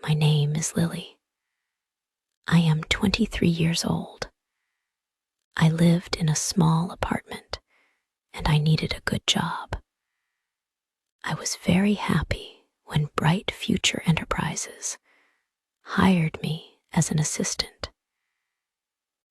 My name is Lily. I am 23 years old. I lived in a small apartment and I needed a good job. I was very happy when Bright Future Enterprises hired me as an assistant.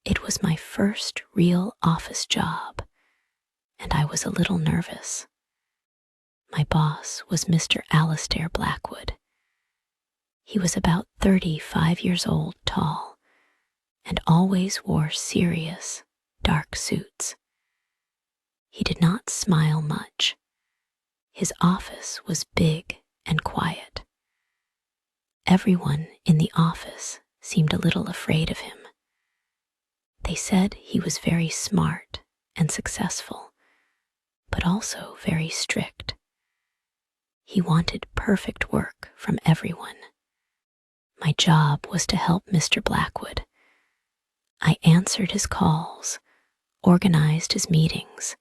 It was my first real office job, and I was a little nervous. My boss was Mr. Alistair Blackwood. He was about 35 years old tall and always wore serious, dark suits. He did not smile much. His office was big and quiet. Everyone in the office seemed a little afraid of him. They said he was very smart and successful, but also very strict. He wanted perfect work from everyone. My job was to help Mr. Blackwood. I answered his calls, organized his meetings,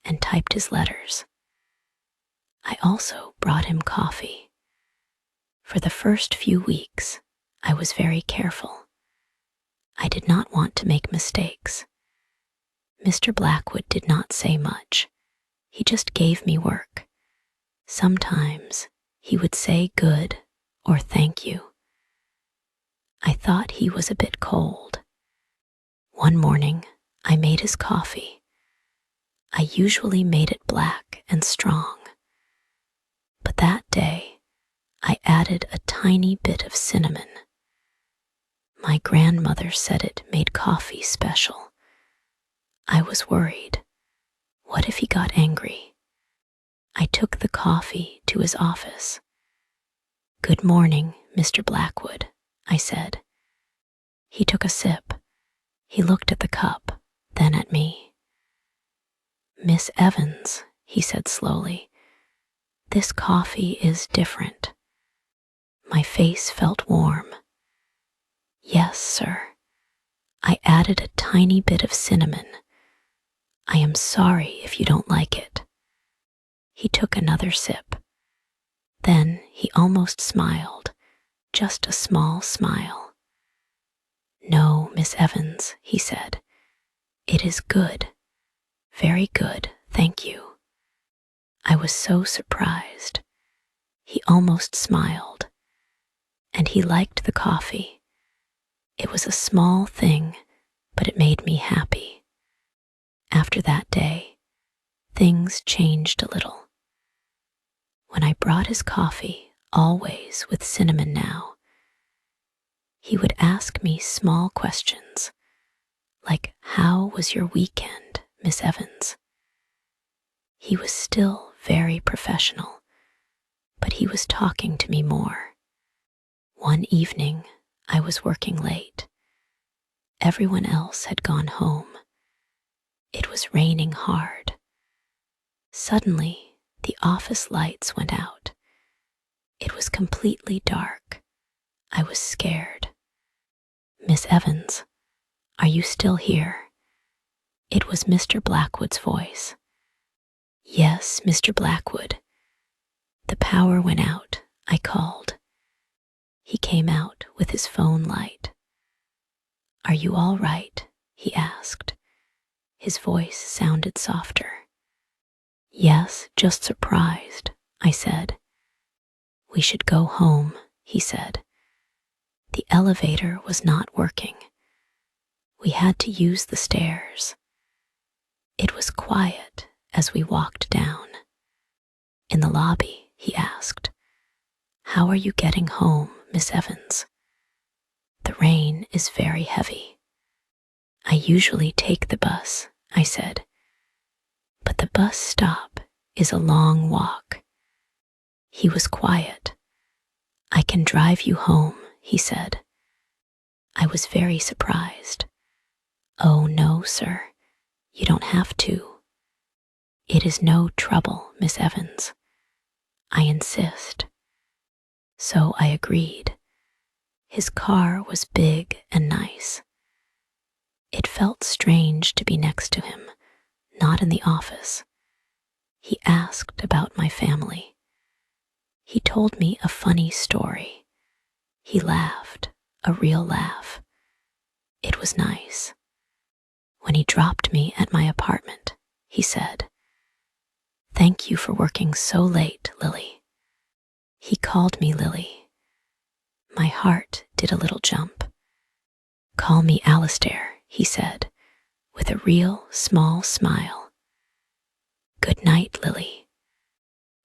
and typed his letters. I also brought him coffee. For the first few weeks, I was very careful. I did not want to make mistakes. Mr. Blackwood did not say much. He just gave me work. Sometimes he would say good or thank you. I thought he was a bit cold. One morning, I made his coffee. I usually made it black and strong. But that day, I added a tiny bit of cinnamon. My grandmother said it made coffee special. I was worried. What if he got angry? I took the coffee to his office. "Good morning, Mr. Blackwood," I said. He took a sip. He looked at the cup, then at me. "Miss Evans," he said slowly, "this coffee is different." My face felt warm. "Yes, sir. I added a tiny bit of cinnamon. I am sorry if you don't like it." He took another sip. Then he almost smiled, just a small smile. "No, Miss Evans," he said. "It is good. Very good, thank you." I was so surprised. He almost smiled. And he liked the coffee. It was a small thing, but it made me happy. After that day, things changed a little. When I brought his coffee, always with cinnamon now, he would ask me small questions, like, "How was your weekend, Miss Evans?" He was still very professional, but he was talking to me more. One evening, I was working late. Everyone else had gone home. It was raining hard. Suddenly, the office lights went out. It was completely dark. I was scared. "Miss Evans, are you still here?" It was Mr. Blackwood's voice. "Yes, Mr. Blackwood." "The power went out," I called. He came out with his phone light. "Are you all right?" he asked. His voice sounded softer. "Yes, just surprised," I said. "We should go home," he said. The elevator was not working. We had to use the stairs. It was quiet as we walked down. In the lobby, he asked, "How are you getting home, Miss Evans?" "The rain is very heavy." "I usually take the bus," I said. "But the bus stop is a long walk." He was quiet. "I can drive you home," he said. I was very surprised. "Oh, no, sir. You don't have to." "It is no trouble, Miss Evans. I insist." So I agreed. His car was big and nice. It felt strange to be next to him, not in the office. He asked about my family. He told me a funny story. He laughed, a real laugh. It was nice. When he dropped me at my apartment, he said, "Thank you for working so late, Lily." He called me Lily. My heart did a little jump. "Call me Alistair," he said, with a real small smile. "Good night, Lily."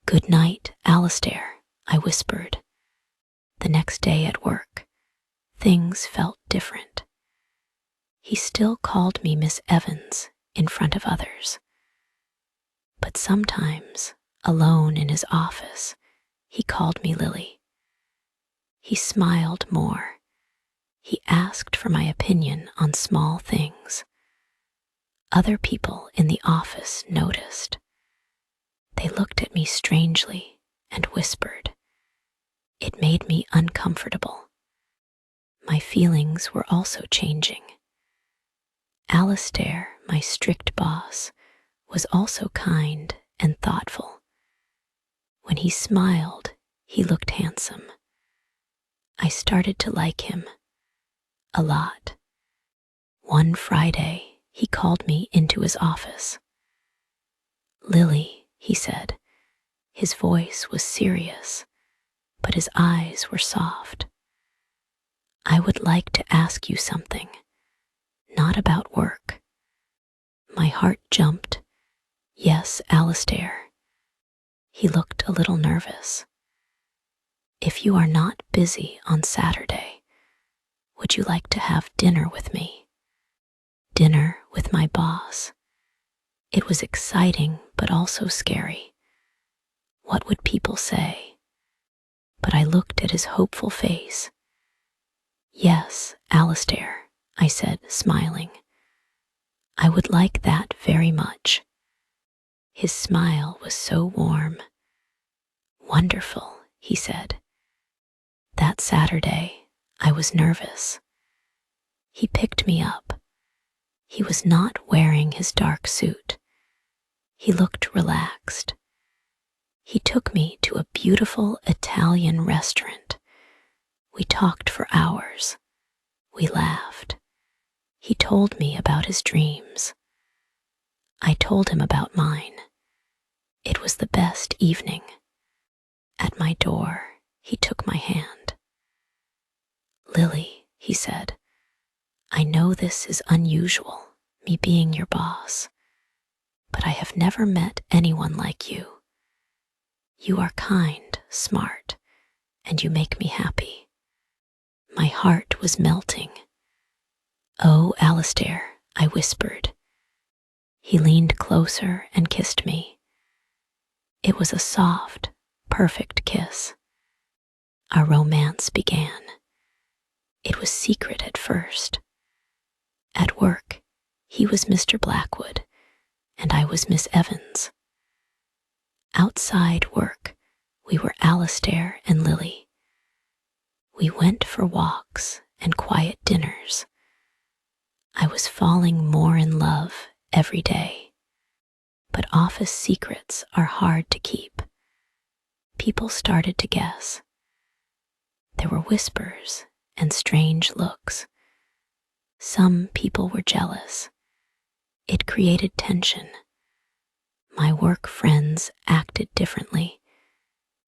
"Good night, Alistair," I whispered. The next day at work, things felt different. He still called me Miss Evans in front of others. But sometimes, alone in his office, he called me Lily. He smiled more. He asked for my opinion on small things. Other people in the office noticed. They looked at me strangely and whispered. It made me uncomfortable. My feelings were also changing. Alistair, my strict boss, was also kind and thoughtful. When he smiled, he looked handsome. I started to like him a lot. One Friday, he called me into his office. "Lily," he said. His voice was serious, but his eyes were soft. "I would like to ask you something, not about work." My heart jumped. "Yes, Alistair." He looked a little nervous. "If you are not busy on Saturday, would you like to have dinner with me?" Dinner with my boss. It was exciting, but also scary. What would people say? But I looked at his hopeful face. "Yes, Alistair," I said, smiling. "I would like that very much." His smile was so warm. "Wonderful," he said. That Saturday, I was nervous. He picked me up. He was not wearing his dark suit. He looked relaxed. He took me to a beautiful Italian restaurant. We talked for hours. We laughed. He told me about his dreams. I told him about mine. It was the best evening. At my door, he took my hand. "Lily," he said, "I know this is unusual, me being your boss, but I have never met anyone like you. You are kind, smart, and you make me happy." My heart was melting. "Oh, Alistair," I whispered. He leaned closer and kissed me. It was a soft, perfect kiss. Our romance began. It was secret at first. At work, he was Mr. Blackwood, and I was Miss Evans. Outside work, we were Alistair and Lily. We went for walks and quiet dinners. I was falling more in love every day. But office secrets are hard to keep. People started to guess. There were whispers and strange looks. Some people were jealous. It created tension. My work friends acted differently.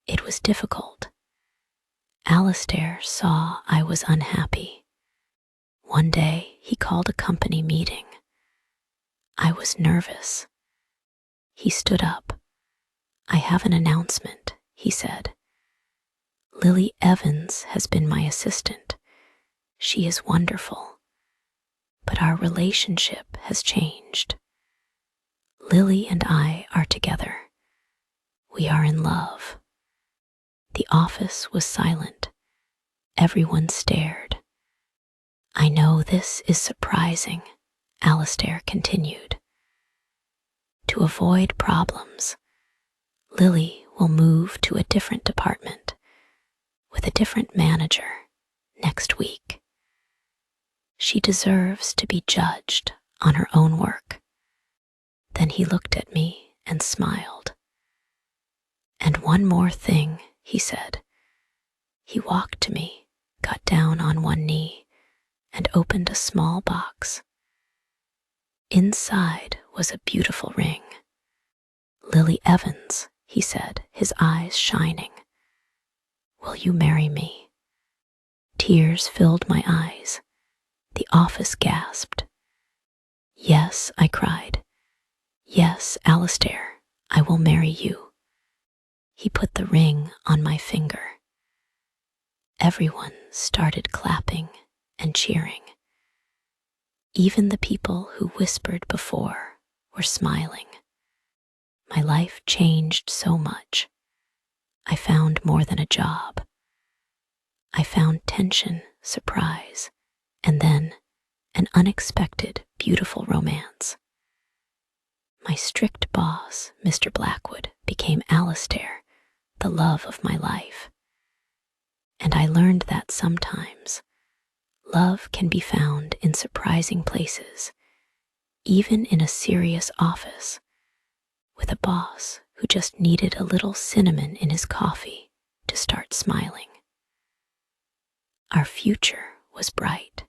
It was difficult. Alistair saw I was unhappy. One day, he called a company meeting. I was nervous. He stood up. "I have an announcement," he said. "Lily Evans has been my assistant. She is wonderful. But our relationship has changed. Lily and I are together. We are in love." The office was silent. Everyone stared. "I know this is surprising," Alistair continued. "To avoid problems, Lily will move to a different department with a different manager next week. She deserves to be judged on her own work." Then he looked at me and smiled. "And one more thing," he said. He walked to me, got down on one knee and opened a small box. Inside was a beautiful ring. "Lily Evans," he said, his eyes shining. "Will you marry me?" Tears filled my eyes. The office gasped. "Yes," I cried. "Yes, Alistair, I will marry you." He put the ring on my finger. Everyone started clapping and cheering. Even the people who whispered before were smiling. My life changed so much. I found more than a job. I found tension, surprise, and then an unexpected, beautiful romance. My strict boss, Mr. Blackwood, became Alistair, the love of my life. And I learned that sometimes love can be found in surprising places, even in a serious office, with a boss who just needed a little cinnamon in his coffee to start smiling. Our future was bright.